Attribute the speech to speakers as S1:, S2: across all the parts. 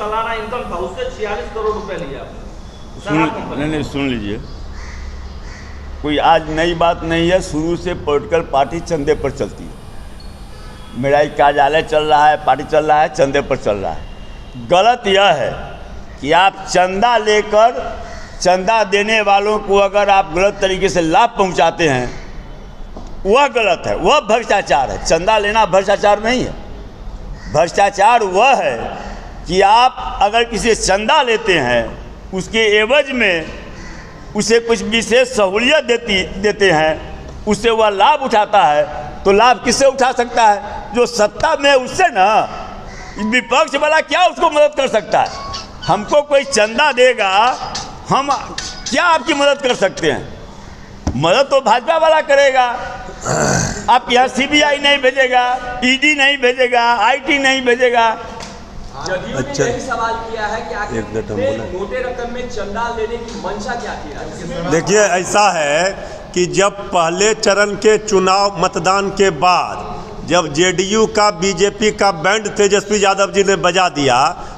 S1: सालाना इनकम था उससे 46 करोड़ रुपए लिया आपने।
S2: नहीं, सुन लीजिए, कोई आज नई बात नहीं है, शुरू से पॉलिटिकल पार्टी चंदे पर चलती है। मेरा एक कार्यालय चल रहा है, पार्टी चल रहा है, चंदे पर चल रहा है। गलत यह है कि आप चंदा लेकर चंदा देने वालों को अगर आप गलत तरीके से लाभ पहुंचाते हैं, वह गलत है, वह भ्रष्टाचार है। चंदा लेना भ्रष्टाचार नहीं है। भ्रष्टाचार वह है कि आप अगर किसी से चंदा लेते हैं, उसके एवज में उसे कुछ विशेष सहूलियत देते हैं, उससे वह लाभ उठाता है, तो लाभ किससे उठा सकता है? जो सत्ता में, उससे ना। विपक्ष वाला क्या उसको मदद कर सकता है? हमको कोई चंदा देगा, हम क्या आपकी मदद कर सकते हैं? मदद तो भाजपा वाला करेगा। आप यहाँ CBI नहीं भेजेगा, ED नहीं भेजेगा, IT नहीं भेजेगा।
S3: अच्छा, यही सवाल किया है कि आखिर मोटे रकम में चंदा लेने की मंशा क्या थी?
S4: देखिए, ऐसा है कि जब पहले चरण के चुनाव मतदान के बाद जब JDU का BJP का बैंड तेजस्वी यादव जी ने बजा दिया,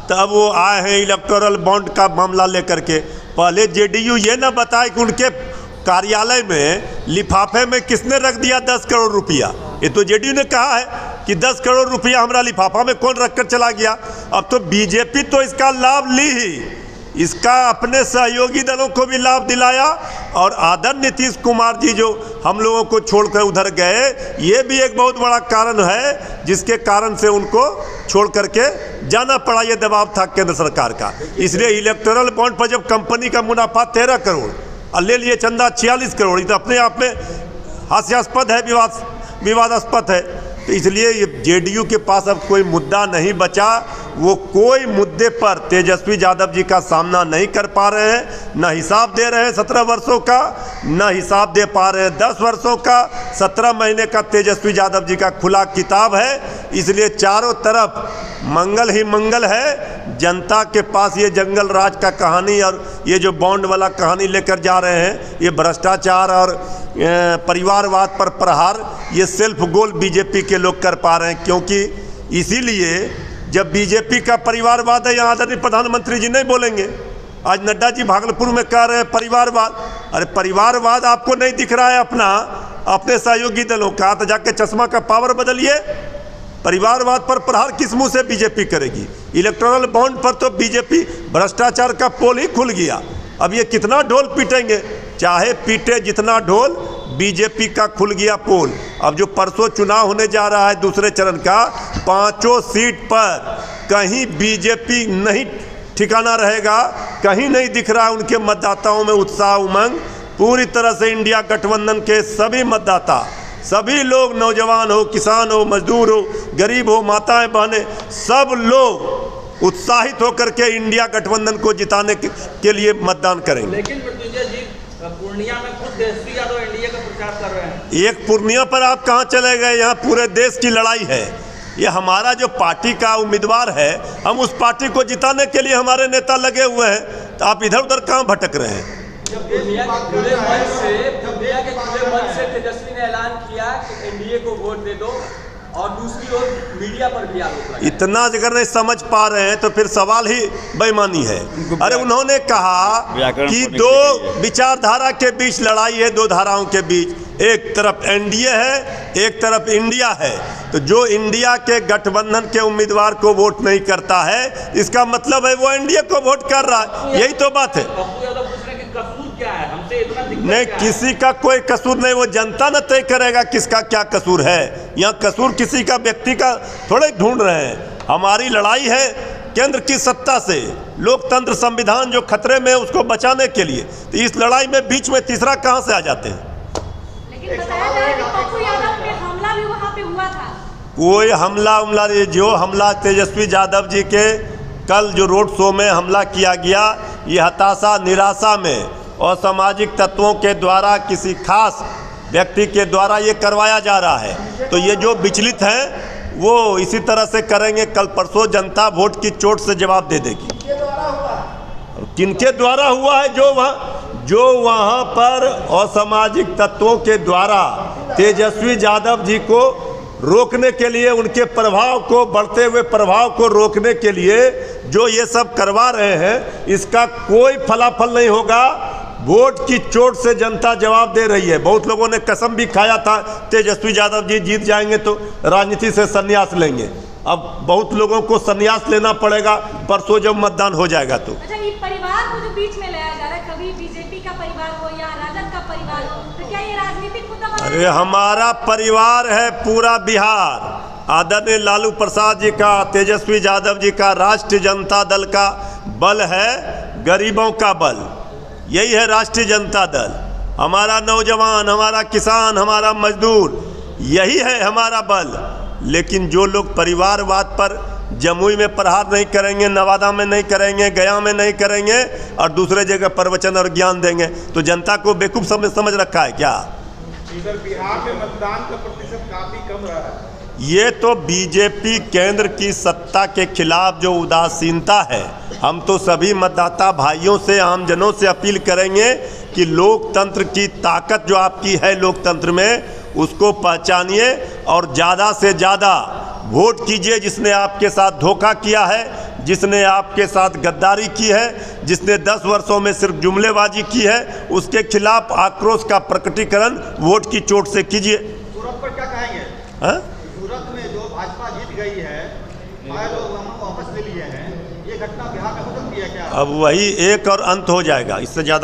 S4: तब वो आए हैं इलेक्टोरल बॉन्ड का मामला लेकर के। पहले JDU ये ना बताए कि उनके कार्यालय में लिफाफे में किसने रख दिया 10 करोड़ रुपया। ये तो JDU ने कहा है कि 10 करोड़ रुपया हमारा लिफाफा में कौन रखकर चला गया। अब तो BJP तो इसका लाभ ली ही, इसका अपने सहयोगी दलों को भी लाभ दिलाया, और आदरणीय नीतीश कुमार जी जो हम लोगों को छोड़कर उधर गए, ये भी एक बहुत बड़ा कारण है जिसके कारण से उनको छोड़ करके जाना पड़ा। ये दबाव था केंद्र सरकार का। इसलिए इलेक्टोरल बॉन्ड पर जब कंपनी का मुनाफा 13 करोड़ और ले लिए चंदा 46 करोड़, तो अपने आप में हास्यास्पद है, विवादास्पद है। तो इसलिए ये JDU के पास अब कोई मुद्दा नहीं बचा। वो कोई मुद्दे पर तेजस्वी यादव जी का सामना नहीं कर पा रहे हैं। न हिसाब दे रहे हैं 17 वर्षों का, न हिसाब दे पा रहे हैं 10 वर्षों का। 17 महीने का तेजस्वी यादव जी का खुला किताब है। इसलिए चारों तरफ मंगल ही मंगल है। जनता के पास ये जंगल राज का कहानी और ये जो बॉन्ड वाला कहानी लेकर जा रहे हैं, ये भ्रष्टाचार और परिवारवाद पर प्रहार, ये सेल्फ गोल BJP के लोग कर पा रहे हैं। क्योंकि इसीलिए जब BJP का परिवारवाद है, यहाँ आदरणीय प्रधानमंत्री जी नहीं बोलेंगे। आज नड्डा जी भागलपुर में कह रहे हैं परिवारवाद। अरे परिवारवाद आपको नहीं दिख रहा है अपने सहयोगी दलों का, तो जाके चश्मा का पावर बदलिए। परिवारवाद पर प्रहार किस मुंह से BJP करेगी? इलेक्टोरल बॉन्ड पर तो BJP भ्रष्टाचार का पोल ही खुल गया। अब ये कितना ढोल पीटेंगे? चाहे पीटे जितना ढोल, BJP का खुल गया पोल। अब जो परसों चुनाव होने जा रहा है दूसरे चरण का, 5 सीट पर कहीं BJP नहीं ठिकाना रहेगा, कहीं नहीं दिख रहा है उनके मतदाताओं में उत्साह, उमंग। पूरी तरह से इंडिया गठबंधन के सभी मतदाता, सभी लोग, नौजवान हो, किसान हो, मजदूर हो, गरीब हो, माताएं बहनें, सब लोग उत्साहित होकर के इंडिया गठबंधन को जिताने के लिए मतदान करेंगे।
S1: लेकिन मृत्युंजय जी, पूर्णिया में खुद तेजस्वी यादव एनडीए का प्रचार कर रहे हैं।
S4: एक पूर्णिया पर आप कहाँ चले गए? यहाँ पूरे देश की लड़ाई है। ये हमारा जो पार्टी का उम्मीदवार है, हम उस पार्टी को जिताने के लिए हमारे नेता लगे हुए हैं, तो आप इधर उधर कहाँ भटक रहे हैं?
S3: पूर्णिया के खुले मंच से तेजस्वी ने ऐलान किया कि एनडीए को वोट दे दो, और दूसरी ओर मीडिया पर भी आरोप लगाया।
S4: इतना अगर नहीं समझ पा रहे हैं तो फिर सवाल ही बेईमानी है। अरे उन्होंने कहा कि दो विचारधारा के बीच लड़ाई है, दो धाराओं के बीच। एक तरफ एनडीए है, एक तरफ इंडिया है। तो जो इंडिया के गठबंधन के उम्मीदवार को वोट नहीं करता है, इसका मतलब है वो एनडीए को वोट कर रहा है। यही तो बात है। नहीं, किसी का कोई कसूर नहीं, वो जनता न तय करेगा किसका क्या कसूर है। यहाँ कसूर किसी का व्यक्ति का थोड़े ढूंढ रहे हैं। हमारी लड़ाई है केंद्र की सत्ता से, लोकतंत्र संविधान जो खतरे में है उसको बचाने के लिए। तो इस लड़ाई में बीच में तीसरा कहाँ से आ जाते हैं?
S5: लेकिन बताया जा रहा है कि पप्पू यादव पे हमला भी वहाँ पे हुआ था।
S4: कोई हमला जो हमला तेजस्वी यादव जी के कल जो रोड शो में हमला किया गया, ये हताशा निराशा में असामाजिक तत्वों के द्वारा, किसी खास व्यक्ति के द्वारा ये करवाया जा रहा है। तो ये जो विचलित हैं वो इसी तरह से करेंगे। कल परसों जनता वोट की चोट से जवाब दे देगी। किनके द्वारा हुआ है? जो वहाँ पर असामाजिक तत्वों के द्वारा तेजस्वी यादव जी को रोकने के लिए, उनके प्रभाव को, बढ़ते हुए प्रभाव को रोकने के लिए जो ये सब करवा रहे हैं इसका कोई फलाफल नहीं होगा। वोट की चोट से जनता जवाब दे रही है। बहुत लोगों ने कसम भी खाया था तेजस्वी यादव जी जीत जाएंगे तो राजनीति से संन्यास लेंगे। अब बहुत लोगों को संन्यास लेना पड़ेगा परसों जब मतदान हो जाएगा तो।
S5: अच्छा, ये परिवार को जो बीच में लाया जा रहा है, कभी बीजेपी का परिवार हो या राजद का परिवार हो, तो क्या ये राजनीतिक मुद्दा बना?
S4: अरे हमारा परिवार है पूरा बिहार। आदरणीय लालू प्रसाद जी का, तेजस्वी यादव जी का, राष्ट्रीय जनता दल का बल है गरीबों का बल। यही है राष्ट्रीय जनता दल। हमारा नौजवान, हमारा किसान, हमारा मजदूर, यही है हमारा बल। लेकिन जो लोग परिवारवाद पर जमुई में प्रहार नहीं करेंगे, नवादा में नहीं करेंगे, गया में नहीं करेंगे और दूसरे जगह प्रवचन और ज्ञान देंगे तो जनता को बेवकूफ़ समझ रखा है क्या?
S6: इधर बिहार में मतदान का प्रतिशत काफी कम रहा है।
S4: ये तो बीजेपी केंद्र की सत्ता के खिलाफ जो उदासीनता है। हम तो सभी मतदाता भाइयों से, आमजनों से अपील करेंगे कि लोकतंत्र की ताकत जो आपकी है लोकतंत्र में, उसको पहचानिए और ज़्यादा से ज़्यादा वोट कीजिए। जिसने आपके साथ धोखा किया है, जिसने आपके साथ गद्दारी की है, जिसने 10 वर्षों में सिर्फ जुमलेबाजी की है, उसके खिलाफ आक्रोश का प्रकटीकरण वोट की चोट से कीजिए।
S6: सूरत पर क्या कहेंगे?
S4: हाँ?
S6: सूरत में जो भाजपा जीत गई है, लोग वापस ले लिए हैं, ये घटना बिहार में हो सकती है क्या?
S4: अब वही एक और अंत हो जाएगा, इससे ज़्यादा